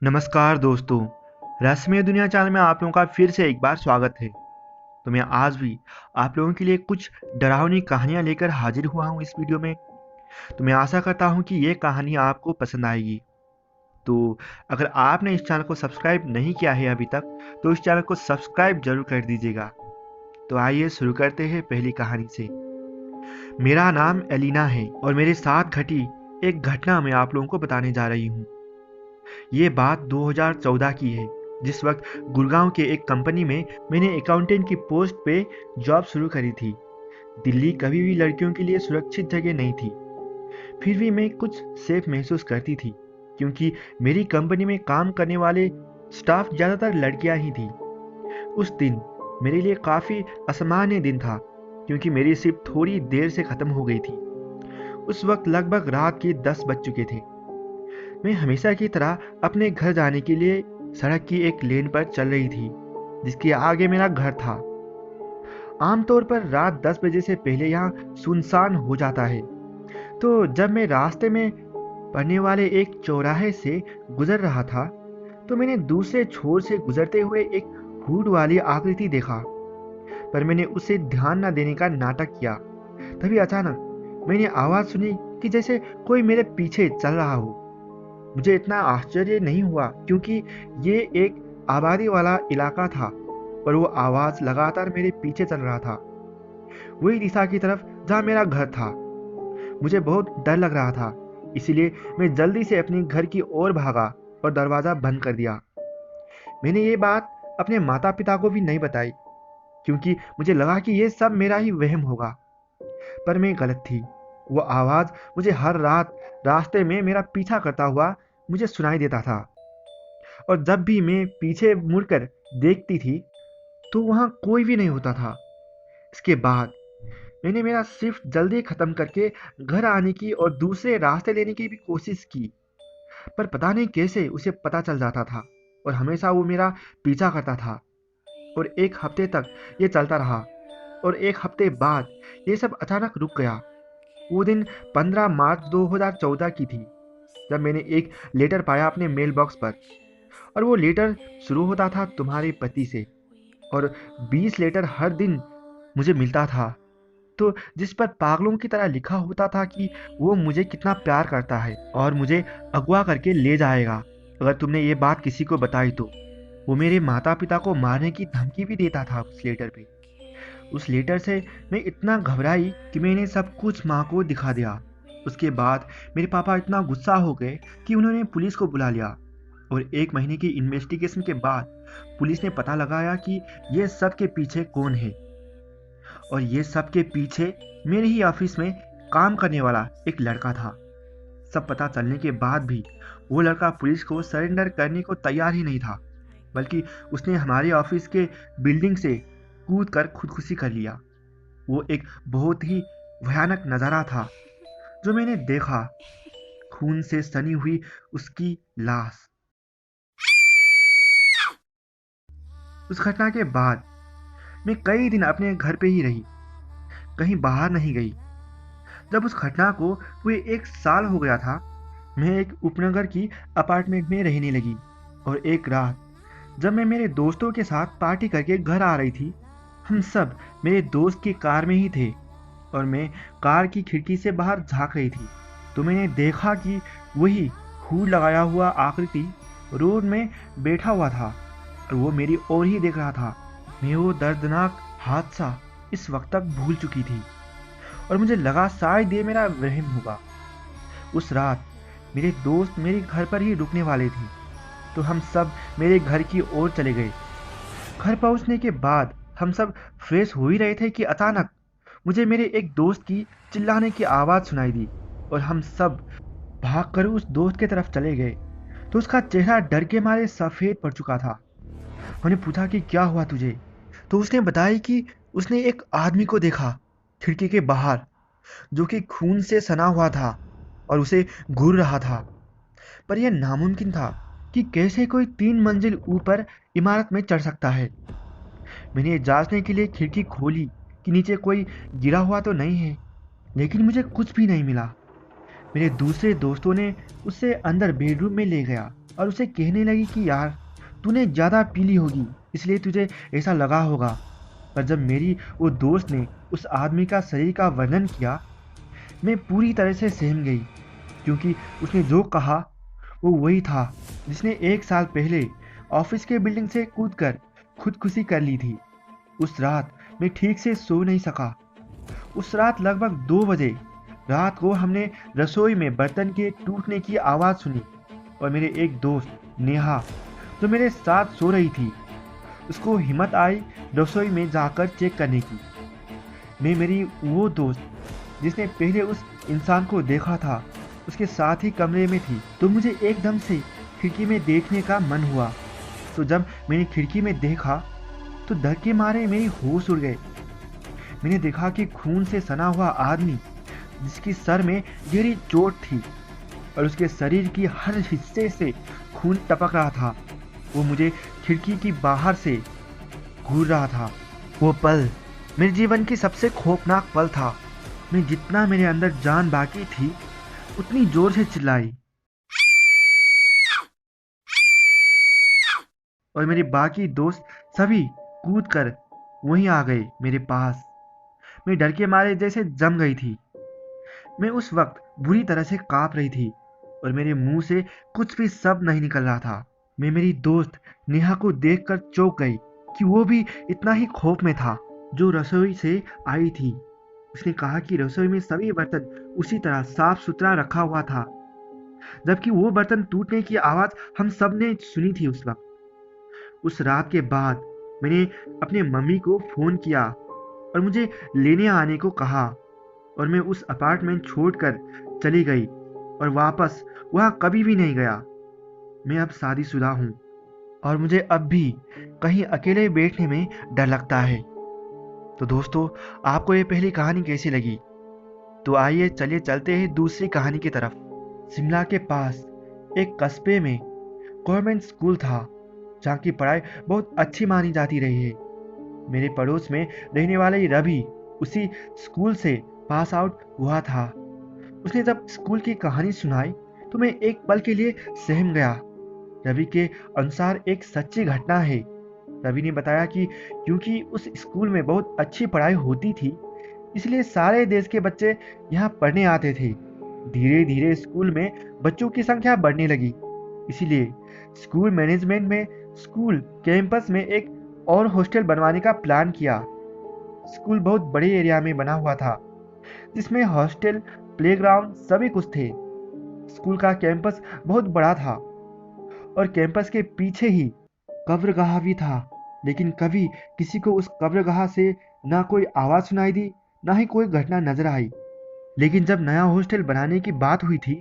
नमस्कार दोस्तों। रहस्यमय दुनिया चैनल में आप लोगों का फिर से एक बार स्वागत है। तो मैं आज भी आप लोगों के लिए कुछ डरावनी कहानियां लेकर हाजिर हुआ हूं इस वीडियो में। तो मैं आशा करता हूं कि ये कहानी आपको पसंद आएगी। तो अगर आपने इस चैनल को सब्सक्राइब नहीं किया है अभी तक, तो इस चैनल को सब्सक्राइब जरूर कर दीजिएगा। तो आइए शुरू करते हैं पहली कहानी से। मेरा नाम एलिना है और मेरे साथ घटी एक घटना मैं आप लोगों को बताने जा रही हूँ। ये बात 2014 की है, जिस वक्त गुड़गांव के एक कंपनी में मैंने अकाउंटेंट की पोस्ट पे जॉब शुरू करी थी। दिल्ली कभी भी लड़कियों के लिए सुरक्षित जगह नहीं थी। फिर भी मैं कुछ सेफ महसूस करती थी, क्योंकि मेरी कंपनी में काम करने वाले स्टाफ ज़्यादातर लड़कियां ही थी। उस दिन मेरे लिए काफ़ी असामान्य दिन था, क्योंकि मेरी शिफ्ट थोड़ी देर से ख़त्म हो गई थी। उस वक्त लगभग रात के 10 बज चुके थे। मैं हमेशा की तरह अपने घर जाने के लिए सड़क की एक लेन पर चल रही थी, जिसके आगे मेरा घर था। आमतौर पर रात 10 बजे से पहले यहाँ सुनसान हो जाता है। तो जब मैं रास्ते में पड़ने वाले एक चौराहे से गुजर रहा था, तो मैंने दूसरे छोर से गुजरते हुए एक हुड वाली आकृति देखा। पर मैंने उसे ध्यान न देने का नाटक किया। तभी अचानक मैंने आवाज़ सुनी कि जैसे कोई मेरे पीछे चल रहा हो। मुझे इतना आश्चर्य नहीं हुआ, क्योंकि ये एक आबादी वाला इलाका था, पर वो आवाज़ लगातार मेरे पीछे चल रहा था, वही दिशा की तरफ जहाँ मेरा घर था। मुझे बहुत डर लग रहा था, इसीलिए मैं जल्दी से अपने घर की ओर भागा और दरवाज़ा बंद कर दिया। मैंने ये बात अपने माता पिता को भी नहीं बताई, क्योंकि मुझे लगा कि ये सब मेरा ही वहम होगा। पर मैं गलत थी। वो आवाज़ मुझे हर रात रास्ते में मेरा पीछा करता हुआ मुझे सुनाई देता था, और जब भी मैं पीछे मुड़कर देखती थी, तो वहाँ कोई भी नहीं होता था। इसके बाद मैंने मेरा शिफ्ट जल्दी ख़त्म करके घर आने की और दूसरे रास्ते लेने की भी कोशिश की, पर पता नहीं कैसे उसे पता चल जाता था, और हमेशा वो मेरा पीछा करता था। और एक हफ्ते तक ये चलता रहा, और एक हफ्ते बाद ये सब अचानक रुक गया। वो दिन 15 मार्च 2014 की थी, जब मैंने एक लेटर पाया अपने मेल बॉक्स पर। और वो लेटर शुरू होता था तुम्हारे पति से, और 20 लेटर हर दिन मुझे मिलता था, तो जिस पर पागलों की तरह लिखा होता था कि वो मुझे कितना प्यार करता है और मुझे अगवा करके ले जाएगा अगर तुमने ये बात किसी को बताई तो। वो मेरे माता पिता को मारने की धमकी भी देता था उस लेटर पे। उस लेटर से मैं इतना घबराई कि मैंने सब कुछ माँ को दिखा दिया। उसके बाद मेरे पापा इतना गुस्सा हो गए कि उन्होंने पुलिस को बुला लिया, और 1 महीने की इन्वेस्टिगेशन के बाद पुलिस ने पता लगाया कि ये सब के पीछे कौन है। और ये सब के पीछे मेरे ही ऑफिस में काम करने वाला एक लड़का था। सब पता चलने के बाद भी वो लड़का पुलिस को सरेंडर करने को तैयार ही नहीं था, बल्कि उसने हमारे ऑफिस के बिल्डिंग से कूद कर खुदकुशी कर लिया। वो एक बहुत ही भयानक नज़ारा था जो मैंने देखा, खून से सनी हुई उसकी लाश। उस घटना के बाद मैं कई दिन अपने घर पे ही रही, कहीं बाहर नहीं गई। जब उस घटना को हुए 1 साल हो गया था, मैं एक उपनगर की अपार्टमेंट में रहने लगी। और एक रात जब मैं मेरे दोस्तों के साथ पार्टी करके घर आ रही थी, हम सब मेरे दोस्त की कार में ही थे, और मैं कार की खिड़की से बाहर झांक रही थी। तो मैंने देखा कि वही हुड लगाया हुआ आकृति रोड में बैठा हुआ था, और वो मेरी ओर ही देख रहा था। मैं वो दर्दनाक हादसा इस वक्त तक भूल चुकी थी, और मुझे लगा शायद ये मेरा वहम होगा। उस रात मेरे दोस्त मेरे घर पर ही रुकने वाले थे, तो हम सब मेरे घर की ओर चले गए। घर पहुंचने के बाद हम सब फ्रेश हो ही रहे थे कि अचानक मुझे मेरे एक दोस्त की चिल्लाने की आवाज़ सुनाई दी, और हम सब भागकर उस दोस्त की तरफ चले गए। तो उसका चेहरा डर के मारे सफ़ेद पड़ चुका था। मैंने पूछा कि क्या हुआ तुझे, तो उसने बताया कि उसने एक आदमी को देखा खिड़की के बाहर, जो कि खून से सना हुआ था और उसे घूर रहा था। पर यह नामुमकिन था कि कैसे कोई 3 मंजिल ऊपर इमारत में चढ़ सकता है। मैंने जांचने के लिए खिड़की खोली कि नीचे कोई गिरा हुआ तो नहीं है, लेकिन मुझे कुछ भी नहीं मिला। मेरे दूसरे दोस्तों ने उसे अंदर बेडरूम में ले गया और उसे कहने लगी कि यार तूने ज़्यादा पी ली होगी, इसलिए तुझे ऐसा लगा होगा। पर जब मेरी वो दोस्त ने उस आदमी का शरीर का वर्णन किया, मैं पूरी तरह से सहम गई, क्योंकि उसने जो कहा वो वही था जिसने 1 साल पहले ऑफिस के बिल्डिंग से कूदकर खुदकुशी कर ली थी। उस रात मैं ठीक से सो नहीं सका। उस रात लगभग 2 बजे रात को हमने रसोई में बर्तन के टूटने की आवाज़ सुनी और मेरे एक दोस्त नेहा, जो मेरे साथ सो रही थी, उसको हिम्मत आई रसोई में जाकर चेक करने की। मैं मेरी वो दोस्त जिसने पहले उस इंसान को देखा था, उसके साथ ही कमरे में थी, तो मुझे एकदम से खिड़की में देखने का मन हुआ। तो जब मैंने खिड़की में देखा तो डर के मारे मेरी होश उड़ गए। मैंने देखा कि खून से सना हुआ आदमी, जिसकी सर में गहरी चोट थी और उसके शरीर की हर हिस्से से खून टपक रहा था, वो मुझे खिड़की की बाहर से घूर रहा था। वो पल मेरे जीवन की सबसे खौफनाक पल था। मैं जितना मेरे अंदर जान बाकी थी उतनी जोर से चिल्लाई और मेरे बाकी दोस्त सभी कूद कर वहीं आ गए मेरे पास। मैं डर के मारे जैसे जम गई थी। मैं उस वक्त बुरी तरह से कांप रही थी और मेरे मुंह से कुछ भी शब्द नहीं निकल रहा था। मैं मेरी दोस्त नेहा को देखकर चौंक गई कि वो भी इतना ही खौफ में था, जो रसोई से आई थी। उसने कहा कि रसोई में सभी बर्तन उसी तरह साफ सुथरा रखा हुआ था, जबकि वो बर्तन टूटने की आवाज़ हम सब ने सुनी थी उस वक्त। उस रात के बाद मैंने अपने मम्मी को फ़ोन किया और मुझे लेने आने को कहा और मैं उस अपार्टमेंट छोड़कर चली गई और वापस वहाँ कभी भी नहीं गया। मैं अब शादीशुदा हूँ और मुझे अब भी कहीं अकेले बैठने में डर लगता है। तो दोस्तों, आपको ये पहली कहानी कैसी लगी? तो आइए चलिए चलते हैं दूसरी कहानी की तरफ। शिमला के पास एक कस्बे में गवर्नमेंट स्कूल था, जहाँ की पढ़ाई बहुत अच्छी मानी जाती रही है। मेरे पड़ोस में रहने वाले रवि उसी स्कूल से पास आउट हुआ था। उसने जब स्कूल की कहानी सुनाई तो मैं एक पल के लिए सहम गया। रवि के अनुसार एक सच्ची घटना है। रवि ने बताया कि क्योंकि उस स्कूल में बहुत अच्छी पढ़ाई होती थी, इसलिए सारे देश के बच्चे यहाँ पढ़ने आते थे। धीरे धीरे स्कूल में बच्चों की संख्या बढ़ने लगी, इसीलिए स्कूल मैनेजमेंट में स्कूल कैंपस में एक और हॉस्टल बनवाने का प्लान किया। स्कूल बहुत बड़े एरिया में बना हुआ था, जिसमें हॉस्टल, प्लेग्राउंड सभी कुछ थे। स्कूल का कैंपस बहुत बड़ा था और कैंपस के पीछे ही कब्रगाह भी था, लेकिन कभी किसी को उस कब्रगाह से ना कोई आवाज़ सुनाई दी, ना ही कोई घटना नजर आई। लेकिन जब नया हॉस्टल बनाने की बात हुई थी,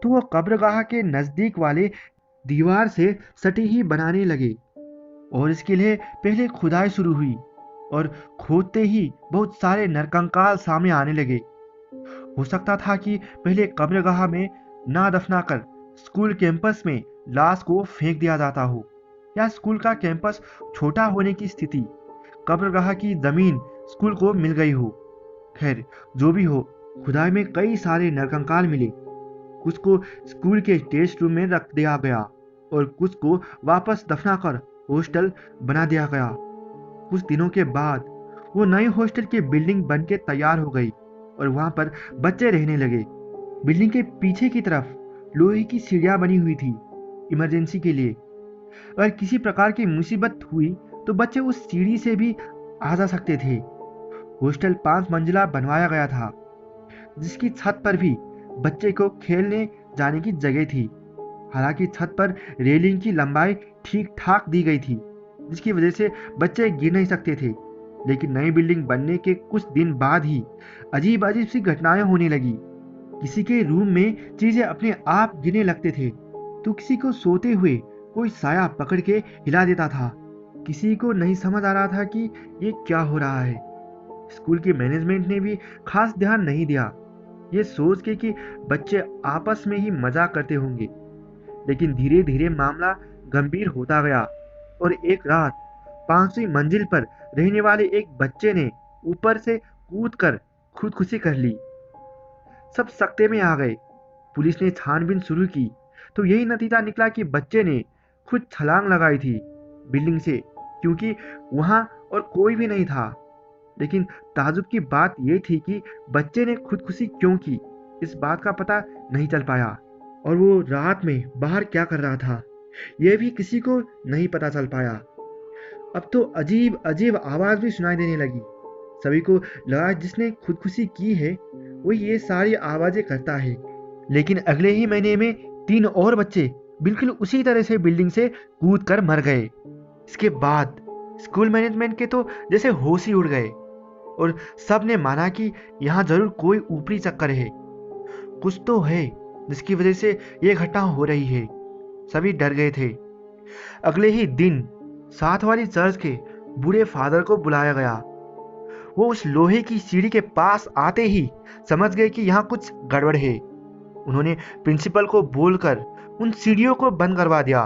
तो वो कब्रगाह के नज़दीक वाले दीवार से सटी ही बनाने लगे और इसके लिए पहले खुदाई शुरू हुई और खोदते ही बहुत सारे नरकंकाल सामने आने लगे। हो सकता था कि पहले कब्रगाह में ना दफनाकर स्कूल कैंपस में लाश को फेंक दिया जाता हो, या स्कूल का कैंपस छोटा होने की स्थिति, कब्रगाह की जमीन स्कूल को मिल गई हो। खैर, जो भी हो, खुदाई में कई सारे नरकंकाल मिले। कुछ को स्कूल के टेस्ट रूम में रख दिया गया और कुछ को वापस दफनाकर हॉस्टल बना दिया गया। कुछ दिनों के बाद वो नई हॉस्टल की बिल्डिंग बन के तैयार हो गई और वहां पर बच्चे रहने लगे। बिल्डिंग के पीछे की तरफ लोहे की सीढ़ियां बनी हुई थी, इमरजेंसी के लिए। अगर किसी प्रकार की मुसीबत हुई तो बच्चे उस सीढ़ी से भी आ जा सकते थे। हॉस्टल 5 मंजिला बनवाया गया था, जिसकी छत पर भी बच्चे को खेलने जाने की जगह थी। हालांकि छत पर रेलिंग की लंबाई ठीक ठाक दी गई थी, जिसकी वजह से बच्चे गिर नहीं सकते थे। लेकिन नई बिल्डिंग बनने के कुछ दिन बाद ही अजीब अजीब सी घटनाएं होने लगी। किसी के रूम में चीजें अपने आप गिरने लगते थे, तो किसी को सोते हुए कोई साया पकड़ के हिला देता था। किसी को नहीं समझ आ रहा था कि ये क्या हो रहा है। स्कूल की मैनेजमेंट ने भी खास ध्यान नहीं दिया, ये सोच के कि बच्चे आपस में ही मजाक करते होंगे। लेकिन धीरे धीरे मामला गंभीर होता गया और एक रात 5वीं मंजिल पर रहने वाले एक बच्चे ने ऊपर से कूदकर खुदकुशी कर ली। सब सकते में आ गए। पुलिस ने छानबीन शुरू की तो यही नतीजा निकला कि बच्चे ने खुद छलांग लगाई थी बिल्डिंग से, क्योंकि वहां और कोई भी नहीं था। लेकिन ताजुब की बात यह थी कि बच्चे ने खुदकुशी क्यों की, इस बात का पता नहीं चल पाया। और वो रात में बाहर क्या कर रहा था यह भी किसी को नहीं पता चल पाया। अब तो अजीब अजीब आवाज भी सुनाई देने लगी। सभी को लगा जिसने खुदकुशी की है वही ये सारी आवाजें करता है। लेकिन अगले ही महीने में 3 और बच्चे बिल्कुल उसी तरह से बिल्डिंग से कूद कर मर गए। इसके बाद स्कूल मैनेजमेंट के तो जैसे होश ही उड़ गए और सब ने माना कि यहाँ जरूर कोई ऊपरी चक्कर है, कुछ तो है जिसकी वजह से ये घटना हो रही है। सभी डर गए थे। अगले ही दिन साथ वाली चर्च के बूढ़े फादर को बुलाया गया। वो उस लोहे की सीढ़ी के पास आते ही समझ गए कि यहाँ कुछ गड़बड़ है। उन्होंने प्रिंसिपल को बोलकर उन सीढ़ियों को बंद करवा दिया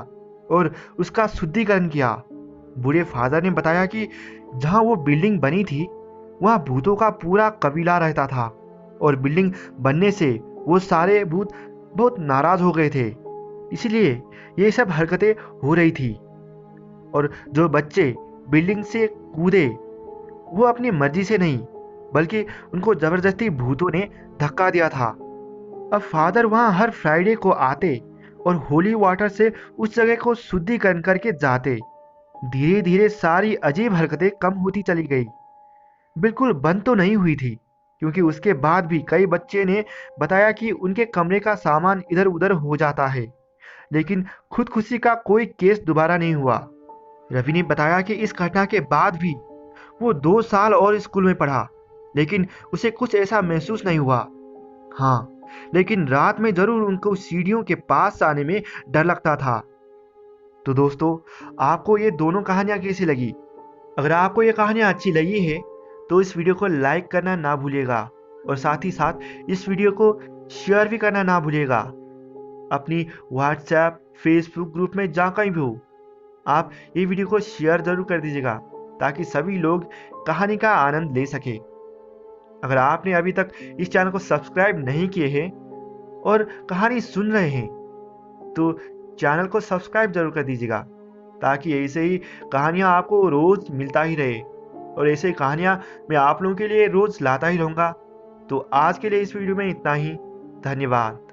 और उसका शुद्धिकरण किया। बूढ़े फादर ने बताया कि जहाँ वो बिल्डिंग बनी थी वहाँ भूतों का पूरा कबीला रहता था और बिल्डिंग बनने से वो सारे भूत बहुत नाराज हो गए थे, इसलिए ये सब हरकतें हो रही थी। और जो बच्चे बिल्डिंग से कूदे वो अपनी मर्जी से नहीं बल्कि उनको जबरदस्ती भूतों ने धक्का दिया था। अब फादर वहां हर फ्राइडे को आते और होली वाटर से उस जगह को शुद्धिकरण करके जाते। धीरे धीरे सारी अजीब हरकतें कम होती चली गई। बिल्कुल बंद तो नहीं हुई थी, क्योंकि उसके बाद भी कई बच्चे ने बताया कि उनके कमरे का सामान इधर उधर हो जाता है, लेकिन खुदकुशी का कोई केस दोबारा नहीं हुआ। रवि ने बताया कि इस घटना के बाद भी वो 2 साल और स्कूल में पढ़ा, लेकिन उसे कुछ ऐसा महसूस नहीं हुआ। हाँ, लेकिन रात में जरूर उनको सीढ़ियों के पास आने में डर लगता था। तो दोस्तों, आपको ये दोनों कहानियां कैसी लगी? अगर आपको ये कहानियां अच्छी लगी है तो इस वीडियो को लाइक करना ना भूलिएगा और साथ ही साथ इस वीडियो को शेयर भी करना ना भूलिएगा। अपनी व्हाट्सएप फेसबुक ग्रुप में जहाँ कहीं भी हो आप ये वीडियो को शेयर जरूर कर दीजिएगा ताकि सभी लोग कहानी का आनंद ले सके। अगर आपने अभी तक इस चैनल को सब्सक्राइब नहीं किए हैं और कहानी सुन रहे हैं तो चैनल को सब्सक्राइब जरूर कर दीजिएगा ताकि ऐसे ही कहानियाँ आपको रोज मिलता ही रहे और ऐसे ही कहानियाँ मैं आप लोगों के लिए रोज लाता ही रहूँगा। तो आज के लिए इस वीडियो में इतना ही। धन्यवाद।